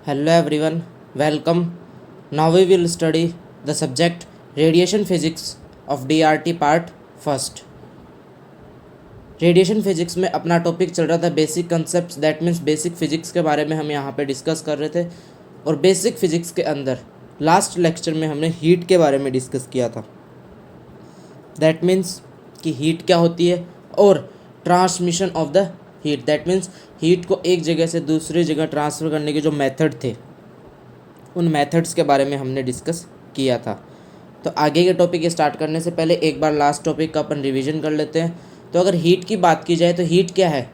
Hello everyone, welcome. Now we will study the subject radiation physics of DRT part first. Radiation physics में अपना topic चल रहा था basic concept, that means basic physics के बारे में हम यहाँ पे डिस्कस कर रहे थे. और बेसिक फिजिक्स के अंदर लास्ट लेक्चर में हमने हीट के बारे में डिस्कस किया था. दैट मीन्स कि हीट क्या होती है और transmission of the heat, that means heat को एक जगह से दूसरी जगह ट्रांसफ़र करने के जो मेथड थे उन मेथड्स के बारे में हमने डिस्कस किया था. तो आगे के टॉपिक स्टार्ट करने से पहले एक बार लास्ट टॉपिक का अपन रिवीजन कर लेते हैं. तो अगर हीट की बात की जाए तो हीट क्या है?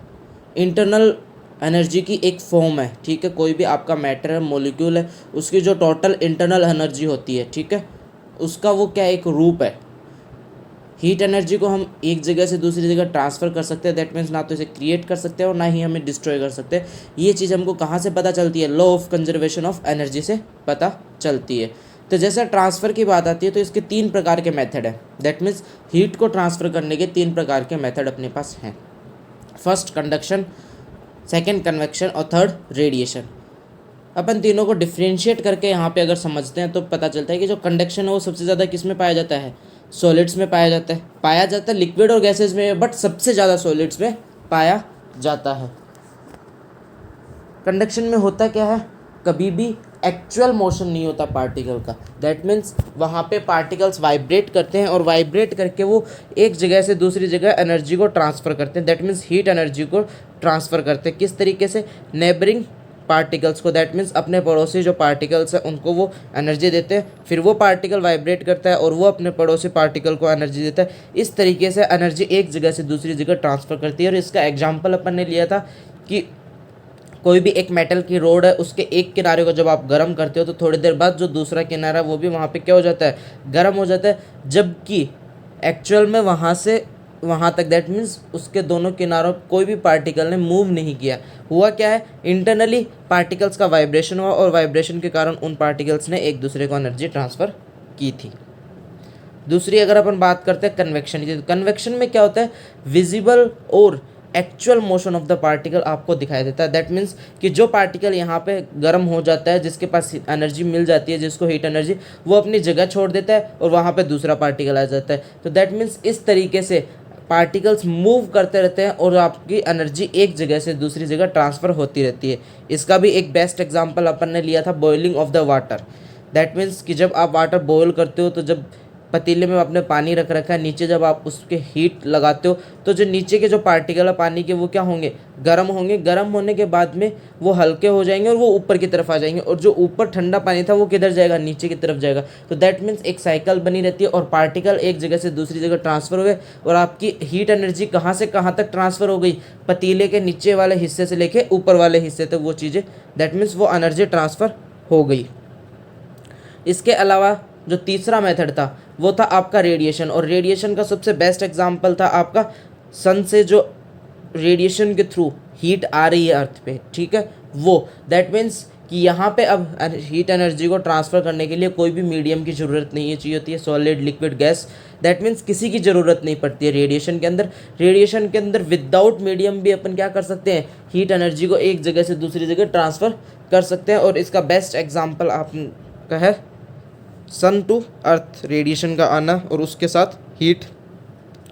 इंटरनल एनर्जी की एक फॉर्म है. ठीक है, कोई भी आपका मैटर है, मॉलिक्यूल है, उसकी जो टोटल इंटरनल एनर्जी होती है, ठीक है, उसका वो क्या एक रूप है. हीट एनर्जी को हम एक जगह से दूसरी जगह ट्रांसफ़र कर सकते हैं, दैट मीन्स ना तो इसे क्रिएट कर सकते हैं और ना ही हमें डिस्ट्रॉय कर सकते हैं. ये चीज़ हमको कहाँ से पता चलती है? Law of conservation of energy से पता चलती है. तो जैसे ट्रांसफ़र की बात आती है तो इसके 3 प्रकार के मेथड हैं. दैट मीन्स हीट को ट्रांसफ़र करने के 3 प्रकार के मेथड अपने पास हैं. फर्स्ट कंडक्शन, सेकेंड कन्वेक्शन और थर्ड रेडिएशन. अपन तीनों को डिफ्रेंशिएट करके यहाँ पे अगर समझते हैं तो पता चलता है कि जो कंडक्शन है वो सबसे ज़्यादा किस में पाया जाता है? सॉलिड्स में पाया जाता है लिक्विड और गैसेज में, बट सबसे ज़्यादा सॉलिड्स में पाया जाता है. कंडक्शन में होता क्या है? कभी भी एक्चुअल मोशन नहीं होता पार्टिकल का. दैट मीन्स वहाँ पे पार्टिकल्स वाइब्रेट करते हैं और वाइब्रेट करके वो एक जगह से दूसरी जगह एनर्जी को ट्रांसफ़र करते हैं. दैट मीन्स हीट एनर्जी को ट्रांसफ़र करते हैं. किस तरीके से? नेबरिंग पार्टिकल्स को, दैट मीन्स अपने पड़ोसी जो पार्टिकल्स हैं उनको वो एनर्जी देते हैं. फिर वो पार्टिकल वाइब्रेट करता है और वो अपने पड़ोसी पार्टिकल को एनर्जी देता है. इस तरीके से एनर्जी एक जगह से दूसरी जगह ट्रांसफ़र करती है. और इसका एग्जांपल अपन ने लिया था कि कोई भी एक मेटल की रोड है, उसके एक किनारे को जब आप गर्म करते हो तो थोड़ी देर बाद जो दूसरा किनारा वो भी वहाँ पे क्या हो जाता है? गर्म हो जाता है. जबकि एक्चुअल में वहाँ से वहाँ तक, दैट मीन्स उसके दोनों किनारों कोई भी पार्टिकल ने मूव नहीं किया. हुआ क्या है? इंटरनली पार्टिकल्स का वाइब्रेशन हुआ और वाइब्रेशन के कारण उन पार्टिकल्स ने एक दूसरे को एनर्जी ट्रांसफ़र की थी. दूसरी अगर अपन बात करते हैं कन्वेक्शन की, तो कन्वेक्शन में क्या होता है? विजिबल और actual motion of the particle आपको दिखाई देता है. दैट मीन्स कि जो पार्टिकल यहाँ पे गर्म हो जाता है, जिसके पास एनर्जी मिल जाती है, जिसको हीट एनर्जी, वो अपनी जगह छोड़ देता है और वहाँ पे दूसरा पार्टिकल आ जाता है. तो दैट मीन्स इस तरीके से पार्टिकल्स मूव करते रहते हैं और आपकी एनर्जी एक जगह से दूसरी जगह ट्रांसफ़र होती रहती है. इसका भी एक बेस्ट एग्जाम्पल अपन ने लिया था boiling of the water. That means कि जब आप वाटर बॉयल करते हो तो जब पतीले में आपने पानी रख रखा है, नीचे जब आप उसके हीट लगाते हो तो जो नीचे के जो पार्टिकल है पानी के वो क्या होंगे? गर्म होंगे. गर्म होने के बाद में वो हल्के हो जाएंगे और वो ऊपर की तरफ आ जाएंगे. और जो ऊपर ठंडा पानी था वो किधर जाएगा? नीचे की तरफ जाएगा. तो दैट मीन्स एक साइकिल बनी रहती है और पार्टिकल एक जगह से दूसरी जगह ट्रांसफ़र हुए और आपकी हीट एनर्जी कहाँ से कहाँ तक ट्रांसफ़र हो गई? पतीले के नीचे वाले हिस्से से लेके ऊपर वाले हिस्से तक वो चीज़ें, दैट मीन्स वो एनर्जी ट्रांसफ़र हो गई. इसके अलावा जो तीसरा मेथड था वो था आपका रेडिएशन. और रेडिएशन का सबसे बेस्ट एग्जांपल था आपका सन से जो रेडिएशन के थ्रू हीट आ रही है अर्थ पे, ठीक है, वो. दैट मीन्स कि यहाँ पे अब हीट एनर्जी को ट्रांसफ़र करने के लिए कोई भी मीडियम की ज़रूरत नहीं है, चाहिए होती है solid, liquid, gas. That means किसी की ज़रूरत नहीं पड़ती है रेडिएशन के अंदर. रेडिएशन के अंदर विदाउट मीडियम भी अपन क्या कर सकते हैं? हीट एनर्जी को एक जगह से दूसरी जगह ट्रांसफ़र कर सकते हैं. और इसका बेस्ट एग्जाम्पल आपका है सन टू अर्थ रेडिएशन का आना और उसके साथ हीट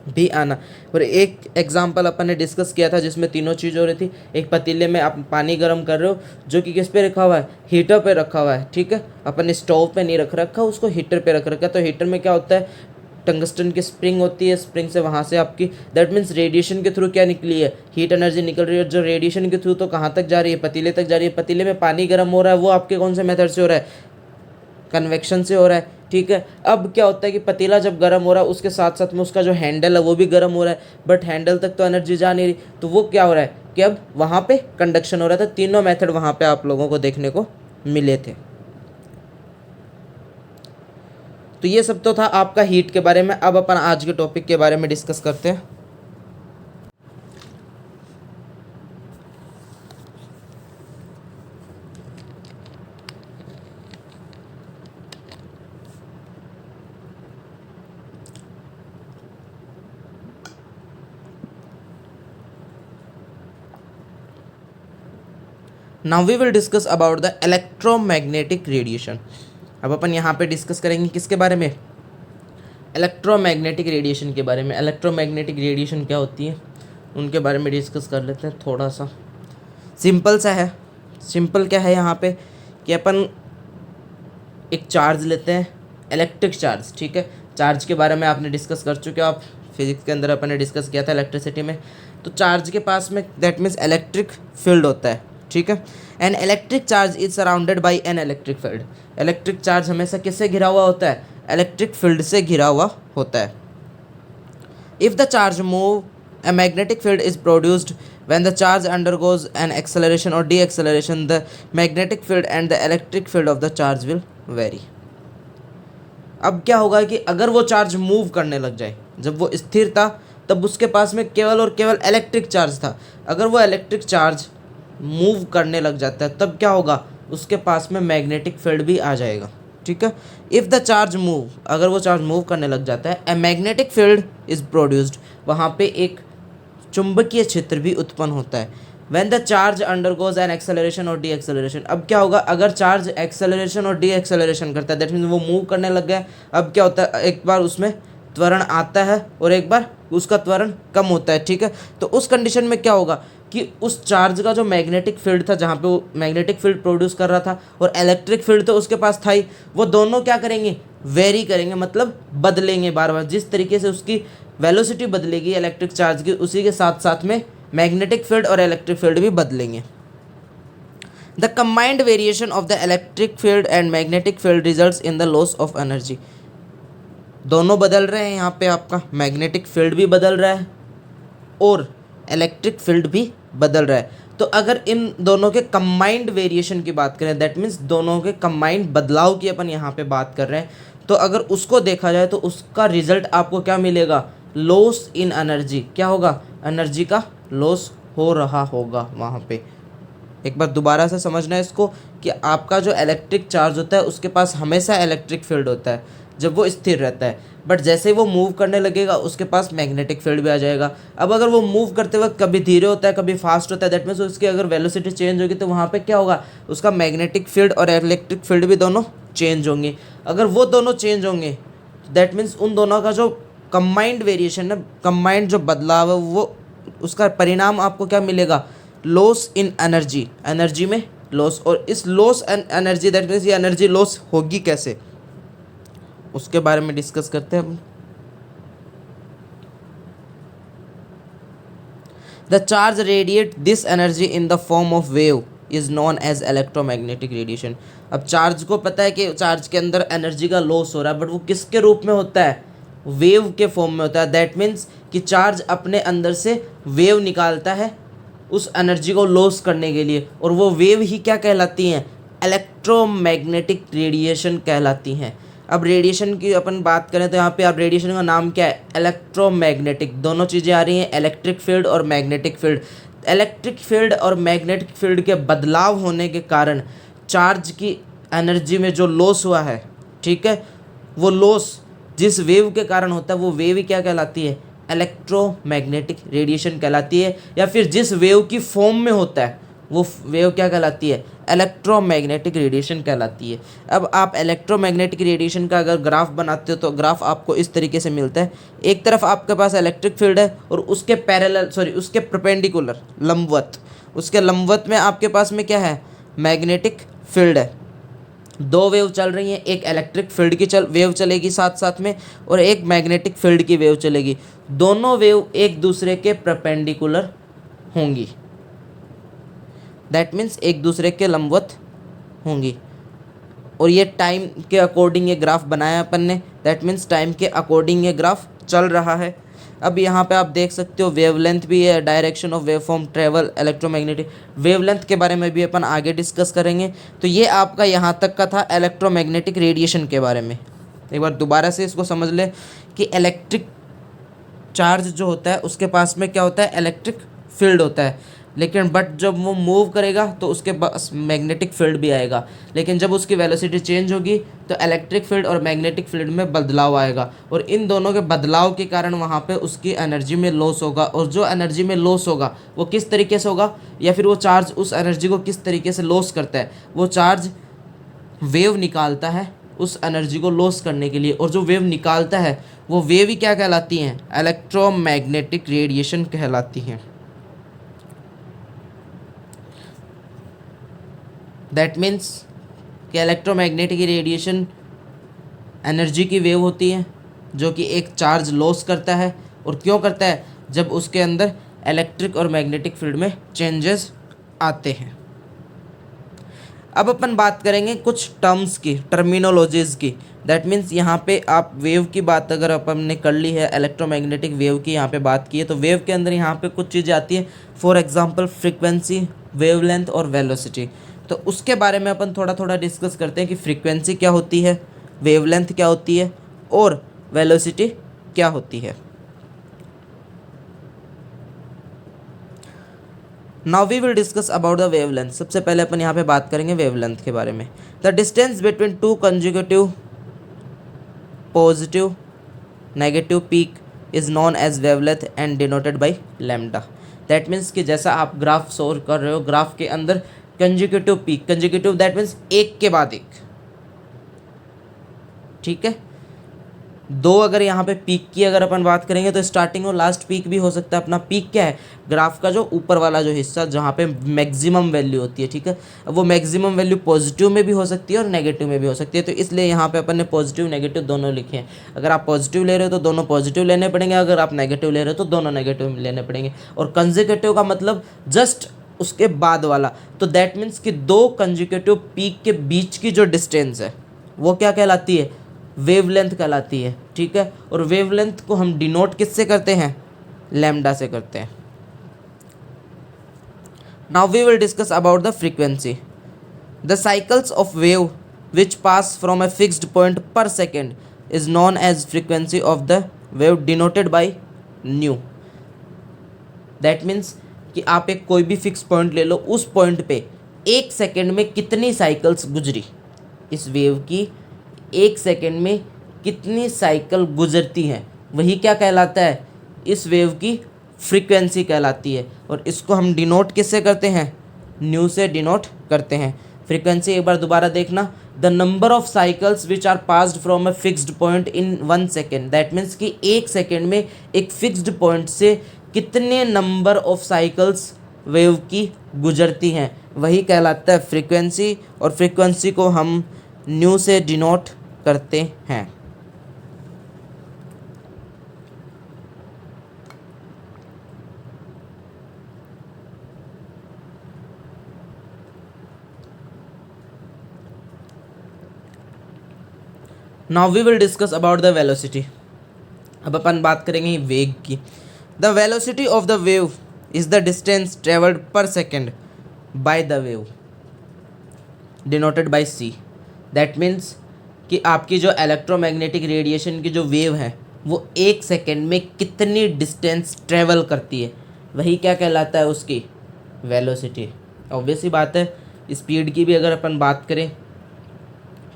भी आना. और एक एग्जांपल अपन ने डिस्कस किया था जिसमें तीनों चीज़ हो रही थी. एक पतीले में आप पानी गर्म कर रहे हो जो कि किस पे रखा हुआ है? हीटर पे रखा हुआ है. ठीक है, अपन स्टोव पे नहीं रख रखा, उसको हीटर पे रख रखा है. तो हीटर में क्या होता है? टंगस्टन की स्प्रिंग होती है. स्प्रिंग से वहाँ से आपकी, दैट मीन्स रेडिएशन के थ्रू क्या निकली है? हीट एनर्जी निकल रही है. जो रेडिएशन के थ्रू तो कहाँ तक जा रही है? पतीले तक जा रही है. पतीले में पानी गर्म हो रहा है, वो आपके कौन से मेथड से हो रहा है? कन्वेक्शन से हो रहा है. ठीक है, अब क्या होता है कि पतीला जब गर्म हो रहा है उसके साथ साथ में उसका जो हैंडल है वो भी गर्म हो रहा है, बट हैंडल तक तो एनर्जी जा नहीं रही. तो वो क्या हो रहा है कि अब वहाँ पे कंडक्शन हो रहा था. तीनों मेथड वहाँ पे आप लोगों को देखने को मिले थे. तो ये सब तो था आपका हीट के बारे में. अब अपन आज के टॉपिक के बारे में डिस्कस करते हैं. Now we will discuss about the electromagnetic radiation. अब अपन यहाँ पे डिस्कस करेंगे किसके बारे में, इलेक्ट्रोमैग्नेटिक रेडिएशन के बारे में। इलेक्ट्रोमैग्नेटिक रेडिएशन क्या होती है उनके बारे में डिस्कस कर लेते हैं थोड़ा सा। सिंपल सा है, सिंपल क्या है यहाँ पे कि अपन एक चार्ज लेते हैं, इलेक्ट्रिक चार्ज, ठीक है। चार्ज के बारे में आपने डिस्कस कर चुके हो, आप फिजिक्स के अंदर अपन ने डिस्कस किया था इलेक्ट्रिसिटी में। तो चार्ज के पास में दैट मीन्स इलेक्ट्रिक फील्ड होता है, ठीक है। An electric charge is surrounded by an electric field. Electric charge हमेशा किससे घिरा हुआ होता है, इलेक्ट्रिक फील्ड से घिरा हुआ होता है। If the charge move a magnetic field is produced when the charge undergoes an acceleration or deceleration. The magnetic field and the electric field of the charge will vary. अब क्या होगा कि अगर वो चार्ज मूव करने लग जाए, जब वो स्थिर था तब उसके पास में केवल और केवल इलेक्ट्रिक चार्ज था। अगर वो इलेक्ट्रिक चार्ज मूव करने लग जाता है तब क्या होगा, उसके पास में मैग्नेटिक फील्ड भी आ जाएगा, ठीक है। इफ़ द चार्ज मूव, अगर वो चार्ज मूव करने लग जाता है, a magnetic field is produced, वहाँ पे एक चुंबकीय क्षेत्र भी उत्पन्न होता है। When the charge undergoes an acceleration और डी एक्सेलरेशन, अब क्या होगा, अगर चार्ज एक्सेलरेशन और डी एक्सेलरेशन करता है दैट मीन्स वो मूव करने लग गया, अब क्या होता है, एक बार उसमें त्वरण आता है और एक बार उसका त्वरण कम होता है, ठीक है। तो उस कंडीशन में क्या होगा कि उस चार्ज का जो मैग्नेटिक फील्ड था, जहाँ पे वो मैग्नेटिक फील्ड प्रोड्यूस कर रहा था, और इलेक्ट्रिक फील्ड तो उसके पास था ही, वो दोनों क्या करेंगे, वेरी करेंगे, मतलब बदलेंगे बार बार। जिस तरीके से उसकी वेलोसिटी बदलेगी इलेक्ट्रिक चार्ज की, उसी के साथ साथ में मैग्नेटिक फील्ड और इलेक्ट्रिक फील्ड भी बदलेंगे। The combined variation of the electric field and magnetic field results in the loss of energy. दोनों बदल रहे हैं, यहाँ पे आपका मैग्नेटिक फील्ड भी बदल रहा है और इलेक्ट्रिक फील्ड भी बदल रहा है। तो अगर इन दोनों के कंबाइंड वेरिएशन की बात करें, दैट मीन्स दोनों के कंबाइंड बदलाव की अपन यहाँ पे बात कर रहे हैं, तो अगर उसको देखा जाए तो उसका रिजल्ट आपको क्या मिलेगा, लॉस इन एनर्जी। क्या होगा, एनर्जी का लॉस हो रहा होगा वहाँ पे। एक बार दोबारा से समझना है इसको कि आपका जो इलेक्ट्रिक चार्ज होता है उसके पास हमेशा इलेक्ट्रिक फील्ड होता है जब वो स्थिर रहता है, बट जैसे ही वो मूव करने लगेगा उसके पास मैग्नेटिक फील्ड भी आ जाएगा। अब अगर वो मूव करते वक्त कभी धीरे होता है कभी फास्ट होता है, दैट मीन्स उसकी अगर वेलोसिटी चेंज होगी तो वहाँ पे क्या होगा, उसका मैग्नेटिक फील्ड और इलेक्ट्रिक फील्ड भी दोनों चेंज होंगे। अगर वो दोनों चेंज होंगे दैट मीन्स उन दोनों का जो कंबाइंड वेरिएशन है, कंबाइंड जो बदलाव है, वो उसका परिणाम आपको क्या मिलेगा, लॉस इन एनर्जी, एनर्जी में लॉस। और इस loss and energy that means ये एनर्जी लॉस होगी कैसे, उसके बारे में डिस्कस करते हैं। The charge radiate this energy in the form of wave is known as electromagnetic radiation. अब चार्ज को पता है कि चार्ज के अंदर एनर्जी का लॉस हो रहा है, बट वो किसके रूप में होता है, वेव के फॉर्म में होता है। दैट मीन्स कि चार्ज अपने अंदर से वेव निकालता है उस एनर्जी को लॉस करने के लिए, और वो वेव ही क्या कहलाती हैं, इलेक्ट्रोमैग्नेटिक रेडिएशन कहलाती हैं। अब रेडिएशन की अपन बात करें तो यहाँ पे आप रेडिएशन का नाम क्या है, इलेक्ट्रोमैग्नेटिक। दोनों चीज़ें आ रही हैं, इलेक्ट्रिक फील्ड और मैग्नेटिक फील्ड। इलेक्ट्रिक फील्ड और मैग्नेटिक फील्ड के बदलाव होने के कारण चार्ज की एनर्जी में जो लॉस हुआ है, ठीक है, वो लॉस जिस वेव के कारण होता है वो वेव ही क्या कहलाती है, इलेक्ट्रोमैग्नेटिक रेडिएशन कहलाती है। या फिर जिस वेव की फॉर्म में होता है वो वेव क्या कहलाती है, इलेक्ट्रोमैग्नेटिक रेडिएशन कहलाती है। अब आप इलेक्ट्रोमैग्नेटिक रेडिएशन का अगर ग्राफ बनाते हो तो ग्राफ आपको इस तरीके से मिलता है। एक तरफ आपके पास इलेक्ट्रिक फील्ड है और उसके पैरेलल उसके परपेंडिकुलर लंबवत, उसके लंबवत में आपके पास में क्या है, मैग्नेटिक फील्ड है। दो वेव चल रही हैं, एक इलेक्ट्रिक फील्ड की वेव चलेगी साथ साथ में, और एक मैग्नेटिक फील्ड की वेव चलेगी। दोनों वेव एक दूसरे के परपेंडिकुलर होंगी, दैट मीन्स एक दूसरे के लंबवत होंगी। और ये टाइम के अकॉर्डिंग ये ग्राफ बनाया अपन ने, दैट मीन्स टाइम के अकॉर्डिंग ये ग्राफ चल रहा है। अब यहाँ पे आप देख सकते हो वेवलेंथ भी है, direction of waveform travel electromagnetic. Wavelength के बारे में भी अपन आगे डिस्कस करेंगे। तो ये आपका यहाँ तक का था इलेक्ट्रोमैग्नेटिक रेडिएशन के बारे में। एक बार दोबारा से इसको समझ ले कि इलेक्ट्रिक चार्ज जो होता है उसके पास में क्या होता है, इलेक्ट्रिक फील्ड होता है। लेकिन बट जब वो मूव करेगा तो उसके पास मैग्नेटिक फील्ड भी आएगा, लेकिन जब उसकी वेलोसिटी चेंज होगी तो इलेक्ट्रिक फील्ड और मैग्नेटिक फील्ड में बदलाव आएगा, और इन दोनों के बदलाव के कारण वहाँ पे उसकी एनर्जी में लॉस होगा। और जो एनर्जी में लॉस होगा वो किस तरीके से होगा, या फिर वो चार्ज उस एनर्जी को किस तरीके से लॉस करता है, वो चार्ज वेव निकालता है उस एनर्जी को लॉस करने के लिए, और जो वेव निकालता है वो वेव ही क्या कहलाती हैं, इलेक्ट्रोमैग्नेटिक रेडिएशन कहलाती हैं। दैट मीन्स कि इलेक्ट्रोमैग्नेटिक रेडिएशन एनर्जी की वेव होती है जो कि एक चार्ज लॉस करता है, और क्यों करता है, जब उसके अंदर इलेक्ट्रिक और मैग्नेटिक फील्ड में चेंजेस आते हैं। अब अपन बात करेंगे कुछ टर्म्स की, टर्मिनोलॉजीज़ की। दैट मीन्स यहाँ पे आप वेव की बात अगर अपन ने कर ली है, इलेक्ट्रोमैग्नेटिक वेव की यहाँ पे बात की है, तो वेव के अंदर यहाँ पे कुछ चीज़ें आती हैं। फॉर एग्जांपल फ्रीक्वेंसी, वेवलेंथ और वेलोसिटी। तो उसके बारे में अपन थोड़ा थोड़ा डिस्कस करते हैं कि फ्रीक्वेंसी क्या होती है, वेवलेंथ क्या होती है और वेलोसिटी क्या होती है। Now we will discuss about the wavelength. सबसे पहले अपन यहाँ पे बात करेंगे वेवलेंथ के बारे में। The distance between two consecutive positive negative peak is known as wavelength and denoted by lambda. That means कि जैसा आप ग्राफ शो कर रहे हो, ग्राफ के अंदर consecutive peak, consecutive that means एक के बाद एक, ठीक है। दो अगर यहाँ पे पीक की अगर अपन बात करेंगे तो स्टार्टिंग और लास्ट पीक भी हो सकता है। अपना पीक क्या है, ग्राफ का जो ऊपर वाला जो हिस्सा जहाँ पे मैक्सिमम वैल्यू होती है, ठीक है। वो मैक्सिमम वैल्यू पॉजिटिव में भी हो सकती है और नेगेटिव में भी हो सकती है, तो इसलिए यहाँ पे अपन ने पॉजिटिव नेगेटिव दोनों लिखे हैं। अगर आप पॉजिटिव ले रहे हो तो दोनों पॉजिटिव लेने पड़ेंगे, अगर आप नेगेटिव ले रहे हो तो दोनों नेगेटिव लेने पड़ेंगे। और कंजिक्यूटिव का मतलब जस्ट उसके बाद वाला, तो दैट मीन्स कि दो कंजिक्यूटिव पीक के बीच की जो डिस्टेंस है वो क्या कहलाती है, वेवलेंथ कहलाती है, ठीक है। और वेवलेंथ को हम डिनोट किससे करते हैं, लैम्डा से करते हैं। Now we will discuss about the frequency. The cycles of wave which pass from a fixed point per second is known as frequency of the wave denoted by nu. That means कि आप एक कोई भी fix point ले लो, उस point पे एक second में कितनी साइकिल्स गुजरी, इस वेव की एक सेकेंड में कितनी साइकिल गुजरती हैं, वही क्या कहलाता है, इस वेव की फ्रीक्वेंसी कहलाती है। और इसको हम डिनोट किससे करते हैं, न्यू से डिनोट करते हैं। फ्रीक्वेंसी एक बार दोबारा देखना, the number of cycles which are passed from a fixed point in 1 second. दैट मीन्स कि एक सेकेंड में एक फिक्स्ड पॉइंट से कितने नंबर ऑफ साइकिल्स वेव की गुजरती हैं, वही कहलाता है फ्रीक्वेंसी। और फ्रीक्वेंसी को हम न्यू से डिनोट करते हैं। Now we will discuss about the velocity. अब अपन बात करेंगे वेग की। The velocity of the wave is the distance travelled per second by the wave denoted by C. That means कि आपकी जो इलेक्ट्रोमैग्नेटिक रेडिएशन की जो वेव है वो एक सेकेंड में कितनी डिस्टेंस ट्रेवल करती है, वही क्या कहलाता है, उसकी वेलोसिटी। ऑब्वियस ही बात है, स्पीड की भी अगर अपन बात करें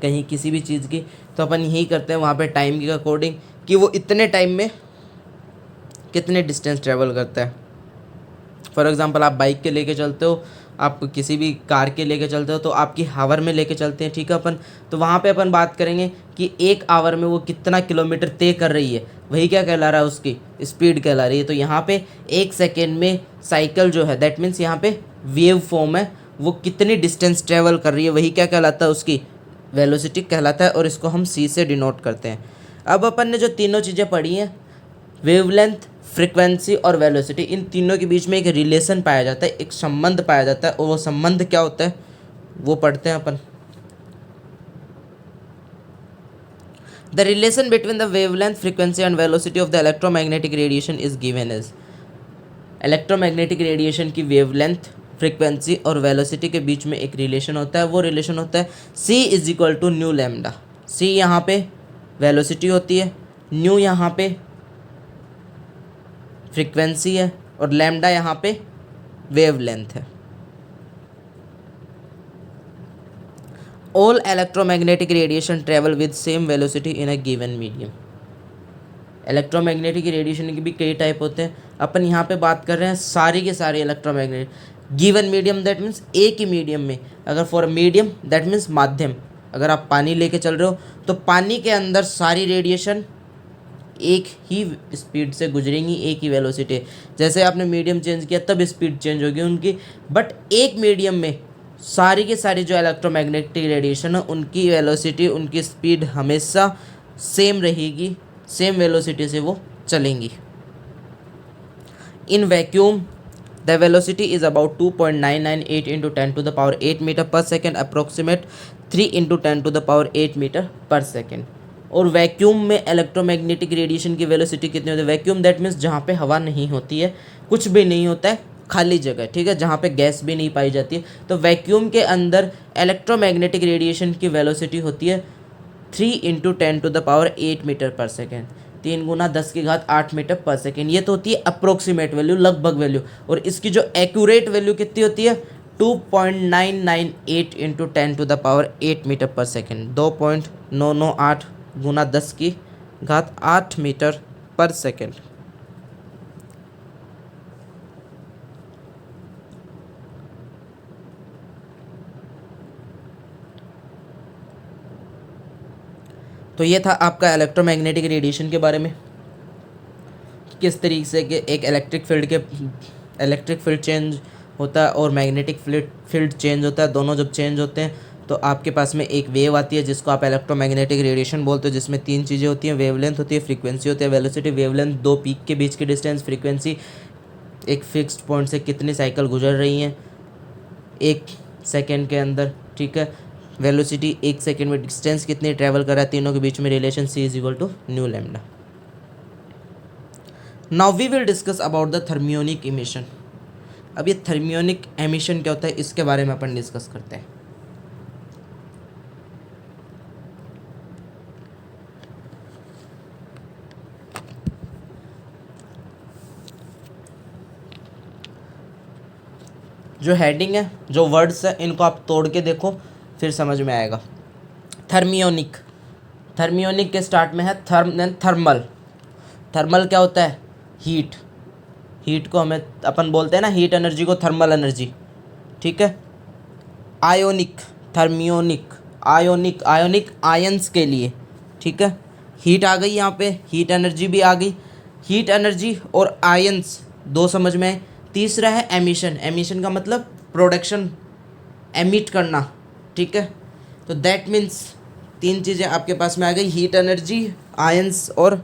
कहीं किसी भी चीज़ की, तो अपन यही करते हैं वहाँ पे टाइम के अकॉर्डिंग कि वो इतने टाइम में कितने डिस्टेंस ट्रेवल करता है। फॉर एग्ज़ाम्पल आप बाइक के लेके चलते हो, आप किसी भी कार के लेके चलते हो, तो आपकी हावर में लेके चलते हैं, ठीक है अपन। तो वहाँ पे अपन बात करेंगे कि एक आवर में वो कितना किलोमीटर तय कर रही है, वही क्या कहला रहा है, उसकी स्पीड कहला रही है। तो यहाँ पे एक सेकेंड में साइकिल जो है, दैट मीन्स यहाँ पे वेव फॉर्म है, वो कितनी डिस्टेंस ट्रेवल कर रही है, वही क्या कहलाता है, उसकी वेलोसिटी कहलाता है। और इसको हम सी से डिनोट करते हैं। अब अपन ने जो तीनों चीज़ें पढ़ी हैं, वेवलेंथ, फ्रीक्वेंसी और वेलोसिटी, इन तीनों के बीच में एक रिलेशन पाया जाता है, एक संबंध पाया जाता है। और वो संबंध क्या होता है वो पढ़ते हैं अपन। The relation between the wavelength, frequency and velocity of the electromagnetic radiation is given as. Electromagnetic radiation की वेवलेंथ, फ्रीक्वेंसी और वेलोसिटी के बीच में एक रिलेशन होता है, वो रिलेशन होता है C is equal to nu lambda. C यहाँ पे वेलोसिटी होती है, न्यू यहाँ पे फ्रीक्वेंसी है और लैम्डा यहाँ पे वेवलेंथ है। All electromagnetic radiation travel with same velocity in a given medium. Electromagnetic radiation के भी कई टाइप होते हैं, अपन यहाँ पे बात कर रहे हैं सारी के सारे electromagnetic given medium, that means एक ही मीडियम में। अगर फॉर मीडियम दैट मीन्स माध्यम, अगर आप पानी लेके चल रहे हो तो पानी के अंदर सारी रेडिएशन एक ही स्पीड से गुजरेंगी, एक ही वेलोसिटी। जैसे आपने मीडियम चेंज किया तब स्पीड चेंज होगी उनकी, बट एक मीडियम में सारी के सारी जो इलेक्ट्रोमैग्नेटिक रेडिएशन है उनकी वेलोसिटी, उनकी स्पीड हमेशा सेम रहेगी, सेम वेलोसिटी से वो चलेंगी। In vacuum the velocity is about 2.998 into 10⁸ metre per second, approximate 3 into 10⁸ metre per second. और वैक्यूम में इलेक्ट्रोमैग्नेटिक रेडिएशन की वेलोसिटी कितनी होती है? वैक्यूम दैट मीन्स जहाँ पे हवा नहीं होती है, कुछ भी नहीं होता है, खाली जगह, ठीक है, जहाँ पे गैस भी नहीं पाई जाती है। तो वैक्यूम के अंदर इलेक्ट्रोमैग्नेटिक रेडिएशन की वेलोसिटी होती है 3 इंटू 10⁸ मीटर पर सेकेंड, 3 गुना 10⁸ मीटर पर सेकेंड। ये तो होती है अप्रोक्सीमेट वैल्यू, लगभग वैल्यू। और इसकी जो एक्यूरेट वैल्यू कितनी होती है? 2.998 इंटू 10⁸ मीटर पर सेकेंड, 2.998 गुना 10⁸ मीटर पर सेकेंड। तो ये था आपका इलेक्ट्रोमैग्नेटिक रेडिएशन के बारे में, किस तरीके से कि एक इलेक्ट्रिक फील्ड चेंज होता है और मैग्नेटिक फील्ड चेंज होता है। दोनों जब चेंज होते हैं तो आपके पास में एक वेव आती है जिसको आप इलेक्ट्रोमैग्नेटिक रेडिएशन बोलते हो, जिसमें 3 चीज़ें होती हैं, वेवलेंथ होती है, फ्रीक्वेंसी होती है, वेलोसिटी। वेवलेंथ 2 पीक के बीच की डिस्टेंस, फ्रीक्वेंसी एक फिक्स्ड पॉइंट से कितनी साइकिल गुजर रही हैं 1 सेकेंड के अंदर, ठीक है। वेलोसिटी 1 सेकेंड में डिस्टेंस कितनी ट्रैवल कर रहा है, तीनों के बीच में relation c is equal to nu lambda. Now we will discuss about the thermionic emission. अब ये थर्मियोनिक एमिशन क्या होता है इसके बारे में अपन डिस्कस करते हैं। जो हेडिंग है, जो वर्ड्स है, इनको आप तोड़ के देखो फिर समझ में आएगा। थर्मियोनिक, थर्मियोनिक के स्टार्ट में है थर्मल। थर्मल क्या होता है? हीट। हीट को हमें अपन बोलते हैं ना, हीट एनर्जी को थर्मल एनर्जी, ठीक है। Ionic, thermionic, ionic, ionic ions के लिए, ठीक है। हीट आ गई यहाँ पे, हीट एनर्जी भी आ गई। हीट एनर्जी और आयंस दो समझ में आए। तीसरा है एमिशन। एमिशन का मतलब प्रोडक्शन, एमिट करना, ठीक है। तो दैट मीन्स 3 चीज़ें आपके पास में आ गई, हीट एनर्जी, आयंस और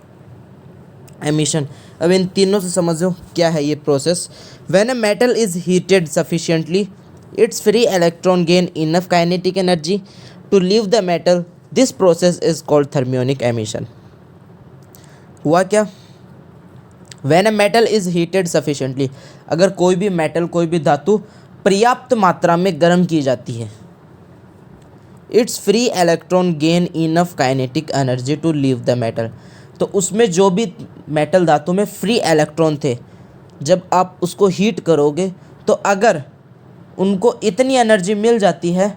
एमिशन। अब इन तीनों से समझो क्या है ये process. When a metal is heated sufficiently its free electron gain enough kinetic energy to leave the metal, this process is called thermionic emission. हुआ क्या? When a metal is heated sufficiently, अगर कोई भी मेटल, कोई भी धातु पर्याप्त मात्रा में गर्म की जाती है, its free electron gain enough kinetic energy to leave the metal, तो उसमें जो भी मेटल धातु में फ्री इलेक्ट्रॉन थे, जब आप उसको हीट करोगे तो अगर उनको इतनी एनर्जी मिल जाती है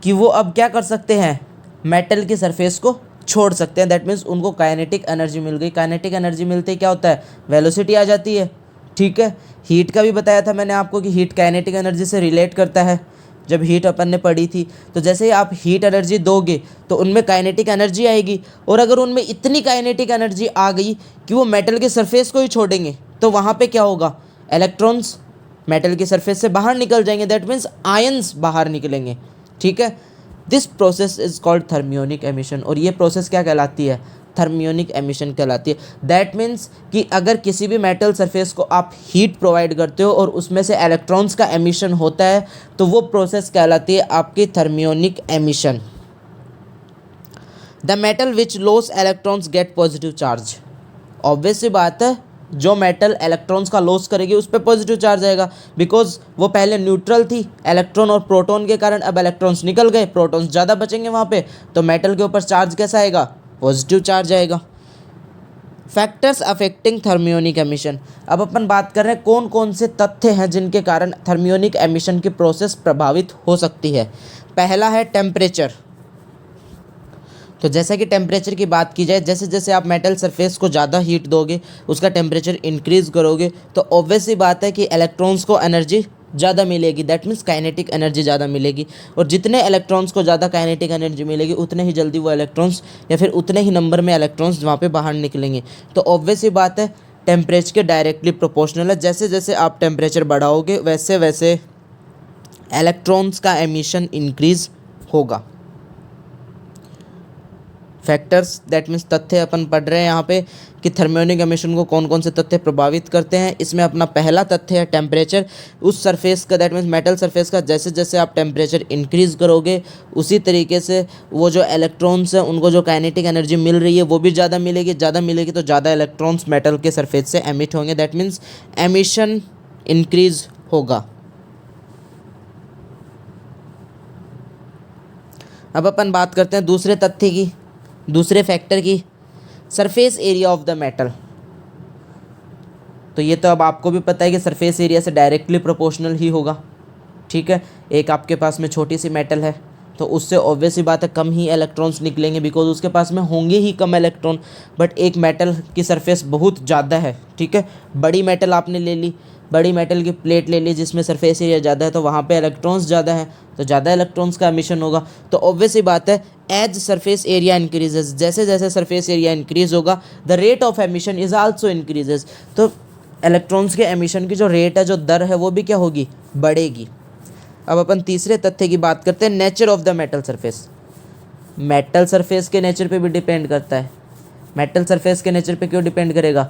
कि वो अब क्या कर सकते हैं, मेटल की सरफेस को छोड़ सकते हैं, दैट मीन्स उनको काइनेटिक एनर्जी मिल गई। काइनेटिक एनर्जी मिलते ही क्या होता है? वेलोसिटी आ जाती है, ठीक है। हीट का भी बताया था मैंने आपको कि हीट काइनेटिक एनर्जी से रिलेट करता है, जब हीट अपन ने पढ़ी थी। तो जैसे ही आप हीट एनर्जी दोगे तो उनमें काइनेटिक एनर्जी आएगी, और अगर उनमें इतनी काइनेटिक एनर्जी आ गई कि वो मेटल के सरफेस को ही छोड़ेंगे तो वहाँ पे क्या होगा? इलेक्ट्रॉन्स मेटल की सरफेस से बाहर निकल जाएंगे, दैट मीन्स आयंस बाहर निकलेंगे, ठीक है। This process is called thermionic emission, और ये प्रोसेस क्या कहलाती है? थर्मियोनिक एमिशन कहलाती है। दैट मीन्स कि अगर किसी भी मेटल सरफेस को आप हीट प्रोवाइड करते हो और उसमें से इलेक्ट्रॉन्स का एमिशन होता है तो वो प्रोसेस कहलाती है आपकी thermionic emission. The metal which loss electrons get positive charge, obvious सी बात है, जो मेटल इलेक्ट्रॉन्स का लॉस करेगी उस पर पॉजिटिव चार्ज आएगा, बिकॉज वो पहले न्यूट्रल थी इलेक्ट्रॉन और प्रोटॉन के कारण। अब इलेक्ट्रॉन्स निकल गए, प्रोटॉन्स ज़्यादा बचेंगे वहाँ पे, तो मेटल के ऊपर चार्ज कैसा आएगा? पॉजिटिव चार्ज आएगा। Factors affecting thermionic emission. अब अपन बात कर रहे हैं कौन कौन से तथ्य हैं जिनके कारण थर्मियोनिक एमिशन की प्रोसेस प्रभावित हो सकती है। पहला है टेम्परेचर। तो जैसा कि टेम्परेचर की बात की जाए, जैसे जैसे आप मेटल सरफेस को ज़्यादा हीट दोगे, उसका टेम्परेचर इंक्रीज़ करोगे, तो ऑब्वियस सी बात है कि इलेक्ट्रॉन्स को एनर्जी ज़्यादा मिलेगी, दैट मीन्स काइनेटिक एनर्जी ज़्यादा मिलेगी। और जितने इलेक्ट्रॉन्स को ज़्यादा काइनेटिक एनर्जी मिलेगी, उतने ही जल्दी वो इलेक्ट्रॉन्स या फिर उतने ही नंबर में इलेक्ट्रॉन्स वहाँ पे बाहर निकलेंगे। तो ऑब्वियस सी बात है टेम्परेचर के डायरेक्टली प्रोपोर्शनल है। जैसे जैसे आप टेम्परेचर बढ़ाओगे वैसे वैसे इलेक्ट्रॉन्स का एमिशन इंक्रीज़ होगा। फैक्टर्स दैट मीन्स तथ्य अपन पढ़ रहे हैं यहाँ पे कि थर्मियोनिक एमिशन को कौन कौन से तथ्य प्रभावित करते हैं। इसमें अपना पहला तथ्य है टेम्परेचर। उस सरफेस का, दैट मीन्स मेटल सरफेस का, जैसे जैसे आप टेम्परेचर इंक्रीज़ करोगे उसी तरीके से वो जो इलेक्ट्रॉन्स हैं उनको जो काइनेटिक एनर्जी मिल रही है वो भी ज़्यादा मिलेगी। ज़्यादा मिलेगी तो ज़्यादा इलेक्ट्रॉन्स मेटल के सरफेस से एमिट होंगे, दैट मीन्स एमिशन इंक्रीज़ होगा। अब अपन बात करते हैं दूसरे तथ्य की, दूसरे फैक्टर की, surface area of the metal. तो ये तो अब आपको भी पता है कि सरफेस एरिया से डायरेक्टली प्रोपोर्शनल ही होगा, ठीक है। एक आपके पास में छोटी सी मेटल है तो उससे ऑब्वियस ही बात है कम ही इलेक्ट्रॉन्स निकलेंगे, बिकॉज उसके पास में होंगे ही कम इलेक्ट्रॉन। बट एक मेटल की सरफेस बहुत ज़्यादा है, ठीक है। बड़ी मेटल आपने ले ली, बड़ी मेटल की प्लेट ले ली जिसमें सरफेस एरिया ज़्यादा है, तो वहाँ पे इलेक्ट्रॉन्स ज़्यादा हैं तो ज़्यादा इलेक्ट्रॉन्स का एमिशन होगा। तो ऑब्वियस ही बात है एज सरफेस एरिया इंक्रीजेज, जैसे जैसे सरफेस एरिया इंक्रीज होगा the rate of emission is also increases. तो इलेक्ट्रॉन्स के एमिशन की जो रेट है, जो दर है, वो भी क्या होगी, बढ़ेगी। अब अपन तीसरे तथ्य की बात करते हैं, nature of the metal surface. Metal surface के नेचर पे भी डिपेंड करता है। मेटल सरफेस के नेचर पे क्यों डिपेंड करेगा,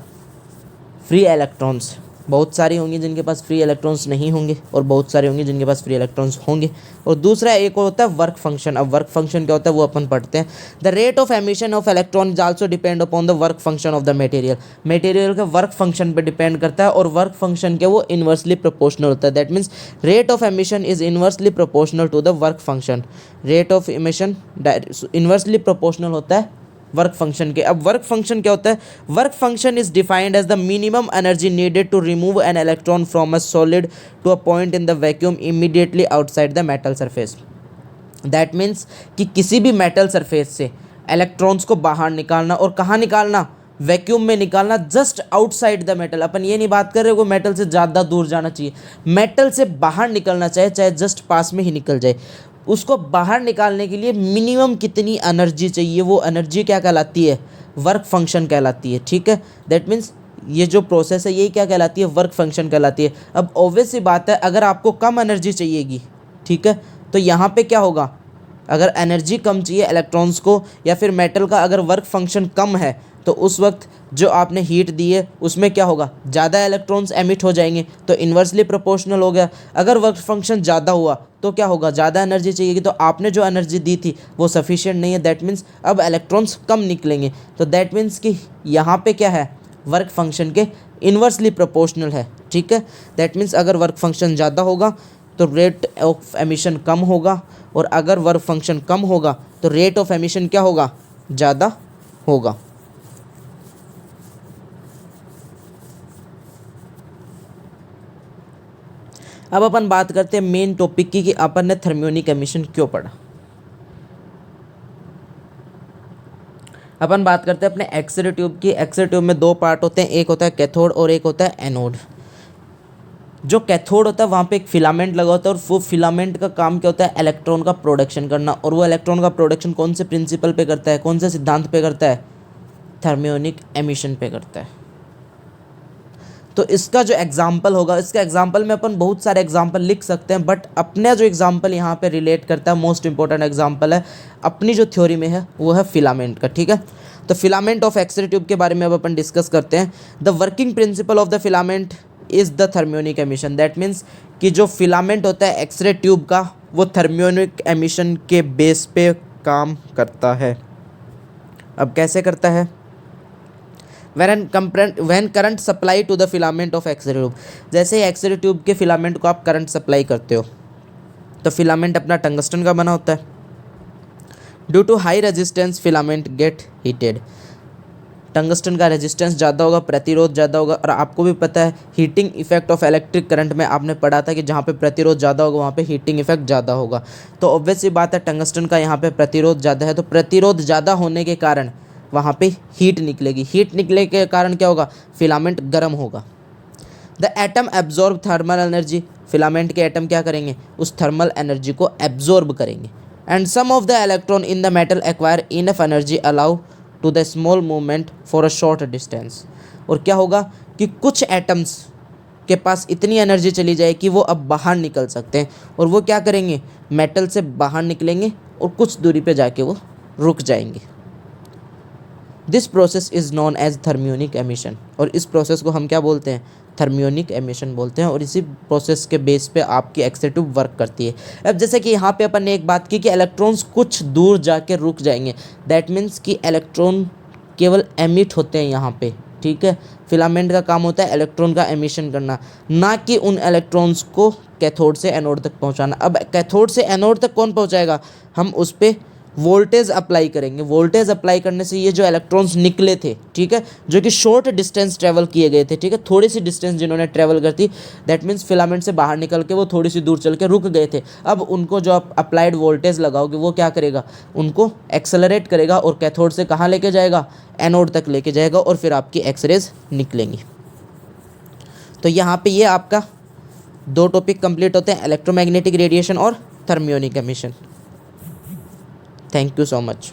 फ्री इलेक्ट्रॉन्स बहुत सारी होंगी जिनके पास फ्री इलेक्ट्रॉन्स नहीं होंगे, और बहुत सारे होंगे जिनके पास फ्री इलेक्ट्रॉन्स होंगे। और दूसरा एक होता है वर्क फंक्शन। अब वर्क फंक्शन क्या होता है वो अपन पढ़ते हैं। The rate of emission of electron is also depend upon the work function of the material. Material के वर्क फंक्शन पे डिपेंड करता है, और वर्क फंक्शन के वो इन्वर्सली प्रोपोर्शनल होता है। That means rate of emission is inversely proportional to the work function. Rate of emission inversely proportional होता है वर्क फंक्शन के। अब वर्क फंक्शन क्या होता है, work function is defined as the minimum energy needed to remove an electron from a solid to a point in the vacuum immediately outside the metal surface. That means कि किसी भी metal surface से electrons को बाहर निकालना, और कहाँ निकालना, वैक्यूम में निकालना, जस्ट आउटसाइड द मेटल। अपन ये नहीं बात कर रहे वो मेटल से ज़्यादा दूर जाना चाहिए, मेटल से बाहर निकलना चाहिए, चाहे जस्ट पास में ही निकल जाए। उसको बाहर निकालने के लिए मिनिमम कितनी एनर्जी चाहिए, वो एनर्जी क्या कहलाती है, वर्क फंक्शन कहलाती है, ठीक है। दैट मीन्स ये जो प्रोसेस है यही क्या कहलाती है, वर्क फंक्शन कहलाती है। अब ऑब्वियस सी बात है अगर आपको कम एनर्जी चाहिएगी, ठीक है, तो यहाँ पे क्या होगा, अगर एनर्जी कम चाहिए इलेक्ट्रॉन्स को या फिर मेटल का अगर वर्क फंक्शन कम है, तो उस वक्त जो आपने हीट दी है उसमें क्या होगा, ज़्यादा इलेक्ट्रॉन्स एमिट हो जाएंगे, तो इन्वर्सली प्रोपोर्शनल हो गया। अगर वर्क फंक्शन ज़्यादा हुआ तो क्या होगा, ज़्यादा एनर्जी चाहिएगी, तो आपने जो एनर्जी दी थी वो सफिशिएंट नहीं है, दैट मीन्स अब इलेक्ट्रॉन्स कम निकलेंगे। तो दैट मीन्स कि यहाँ पे क्या है, वर्क फंक्शन के इन्वर्सली प्रोपोर्शनल है, ठीक है। दैट मीन्स अगर वर्क फंक्शन ज़्यादा होगा तो रेट ऑफ एमिशन कम होगा, और अगर वर्क फंक्शन कम होगा तो रेट ऑफ एमिशन क्या होगा, ज़्यादा होगा। अब अपन बात करते हैं मेन टॉपिक की कि अपन ने थर्मियोनिक एमिशन क्यों पढ़ा। अपन बात करते हैं अपने एक्स-रे ट्यूब की। एक्स-रे ट्यूब में दो पार्ट होते हैं, एक होता है कैथोड और एक होता है एनोड। जो कैथोड होता है वहाँ पे एक फिलामेंट लगा होता है, और वो फिलामेंट का काम क्या होता है, इलेक्ट्रॉन का प्रोडक्शन करना। और वो इलेक्ट्रॉन का प्रोडक्शन कौन से प्रिंसिपल पे करता है, कौन से सिद्धांत पे करता है, थर्मियोनिक एमिशन पे करता है। तो इसका जो एग्जाम्पल होगा, इसका एग्जाम्पल में अपन बहुत सारे एग्जाम्पल लिख सकते हैं, बट अपने जो एग्जाम्पल यहाँ पे रिलेट करता है, मोस्ट इंपॉर्टेंट एग्जाम्पल है अपनी जो थ्योरी में है वो है फिलामेंट का, ठीक है। तो फिलामेंट ऑफ एक्स-रे ट्यूब के बारे में अब अपन डिस्कस करते हैं। The working principle of the filament is the thermionic emission. That means कि जो फिलामेंट होता है एक्स-रे ट्यूब का वो थर्मियोनिक एमिशन के बेस पे काम करता है। अब कैसे करता है, when current supply to the filament of X-ray tube, जैसे एक्स-रे ट्यूब के फिलामेंट को आप करंट सप्लाई करते हो तो फिलामेंट अपना टंगस्टन का बना होता है। Due to high resistance filament get heated. Tungsten का रेजिस्टेंस ज़्यादा होगा, प्रतिरोध ज़्यादा होगा। और आपको भी पता है heating effect of electric current में आपने पढ़ा था कि जहाँ पे प्रतिरोध ज़्यादा होगा वहाँ पे हीटिंग इफेक्ट ज़्यादा होगा। तो ऑब्वियस सी बात है टंगस्टन का यहाँ पे प्रतिरोध ज़्यादा है, तो प्रतिरोध ज़्यादा होने के कारण वहाँ पे हीट निकलेगी। हीट निकले के कारण क्या होगा, फिलामेंट गर्म होगा। The atom absorb thermal energy, filament के एटम क्या करेंगे, उस थर्मल एनर्जी को एब्जॉर्ब करेंगे। And some of the electron in the metal acquire enough energy allow to the small movement for a short distance. और क्या होगा कि कुछ एटम्स के पास इतनी एनर्जी चली जाए कि वो अब बाहर निकल सकते हैं, और वो क्या करेंगे, मेटल से बाहर निकलेंगे और कुछ दूरी पे जाके वो रुक जाएंगे। This process is known as thermionic emission, और इस प्रोसेस को हम क्या बोलते हैं, थर्मियोनिक एमिशन बोलते हैं। और इसी प्रोसेस के बेस पे आपकी एक्सेटिव वर्क करती है। अब जैसे कि यहाँ पे अपन ने एक बात की कि इलेक्ट्रॉन्स कुछ दूर जाके रुक जाएंगे, दैट मीन्स कि इलेक्ट्रॉन केवल एमिट होते हैं यहाँ पे, ठीक है। फिलामेंट का काम होता है इलेक्ट्रॉन का एमिशन करना, ना कि उन इलेक्ट्रॉन्स को कैथोड से एनोड तक पहुँचाना। अब कैथोड से एनोड तक कौन पहुँचाएगा, हम उस पर वोल्टेज अप्लाई करेंगे। वोल्टेज अप्लाई करने से ये जो इलेक्ट्रॉन्स निकले थे, ठीक है, जो कि शॉर्ट डिस्टेंस ट्रेवल किए गए थे, ठीक है, थोड़ी सी डिस्टेंस जिन्होंने ट्रेवल करती, दैट मीन्स फिलामेंट से बाहर निकल के वो थोड़ी सी दूर चल के रुक गए थे। अब उनको जो आप अप्लाइड वोल्टेज लगाओगे वो क्या करेगा, उनको एक्सेलरेट करेगा और कैथोड से कहाँ लेके जाएगा, एनोड तक लेके जाएगा, और फिर आपकी एक्सरेज निकलेंगी। तो यहाँ पे ये आपका 2 टॉपिक कंप्लीट होते हैं, इलेक्ट्रोमैग्नेटिक रेडिएशन और thermionic emission. Thank you so much.